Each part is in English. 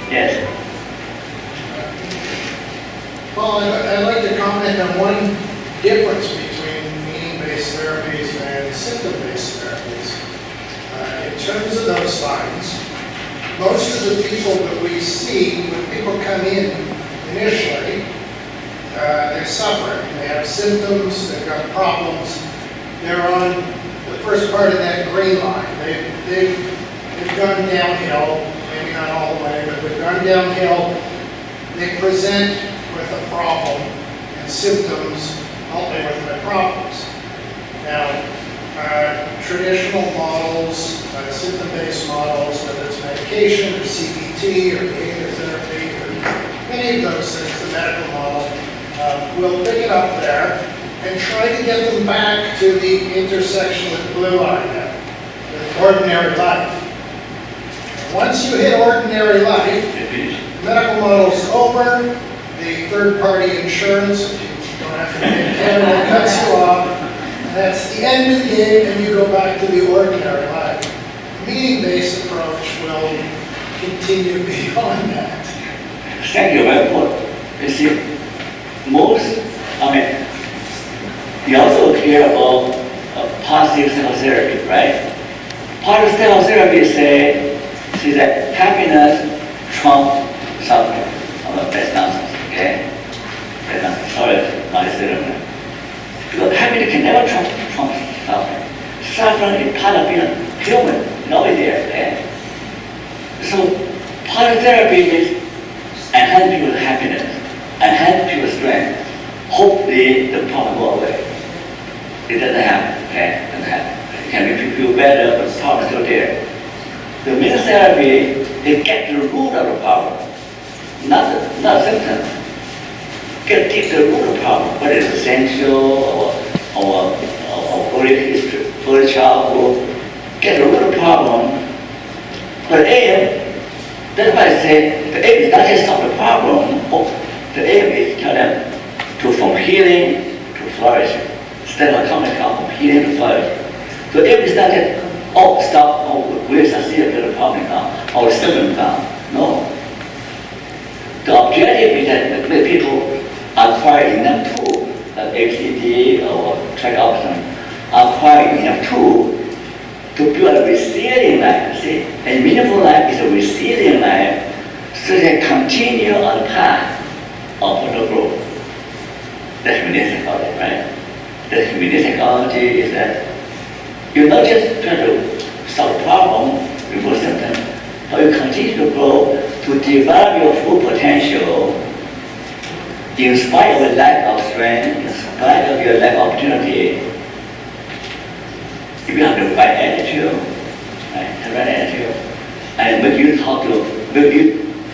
Yes. Well, I'd like to comment on one difference between meaning-based therapies and symptom-based therapies. In terms of those lines, most of the people that we see, when people come in initially, they're suffering. They have symptoms, they've got problems. They're on the first part of that green line. They've gone downhill, maybe not all the way, but they've gone downhill. They present with a problem and symptoms help with their problems. Now, traditional models, symptom-based models, whether it's medication or CBT or behavioural therapy or any of those things, the medical model, will pick it up there and try to get them back to the intersection with blue line there, with ordinary life. Once you hit ordinary life, medical model's over, the third-party insurance, if you don't have to pay Canada, cuts you off. That's the end of the game, and you go back to the ordinary life. Meaning-based approach will continue beyond that. Thank you very much. You see, you also hear about positive psychotherapy, right? Positive psychotherapy say that happiness trumps suffering. That's nonsense, okay? That's nonsense. Sorry, not a statement. Because happiness can never trump suffering. Suffering is part of being human, always there, okay? So, positive therapy is enhance people's happiness, enhance people's strength. Hopefully, the problem will go away. It doesn't happen, okay? It doesn't happen. It can make you feel better, but the problem is still there. The main therapy is get to the root of the problem, not symptom. Get to the root of the problem, whether it's essential or early history, early childhood. Get to the root of the problem. But aim, that's why I say the aim is not just solve the problem. The aim is tell them to from healing to flourishing. Instead of coming from healing to flourishing. So aim is not that we'll succeed to the problem now, or symptom now. No. The objective is that the people acquire enough tools, like ABCDE or track option, acquire enough tools to build a resilient life. See, a meaningful life is a resilient life, so they continue on the path of personal growth. That's humanistic psychology, right? That humanistic psychology is that you're not just trying to solve a problem, remove symptoms, but you continue to grow to develop your full potential in spite of a lack of strength, in spite of your lack of opportunity. If you have the right attitude, right, the right attitude, and make use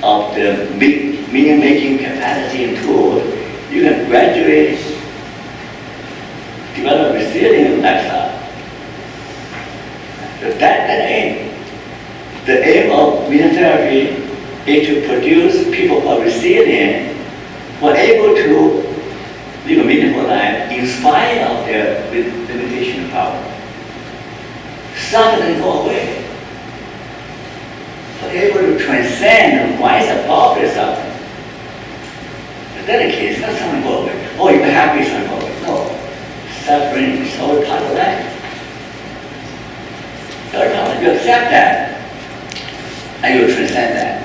of the meaning-making capacity and tools, you can gradually develop a resilient lifestyle. So that aim. The aim of meaning therapy is to produce people who are resilient, who are able to live a meaningful life in spite of their limitation and power. Suffering go away. But able to transcend and rise above their suffering. In that case, not something go away. Oh, you're happy, something go away. No. Suffering is always part of life. So you accept that, and you transcend that.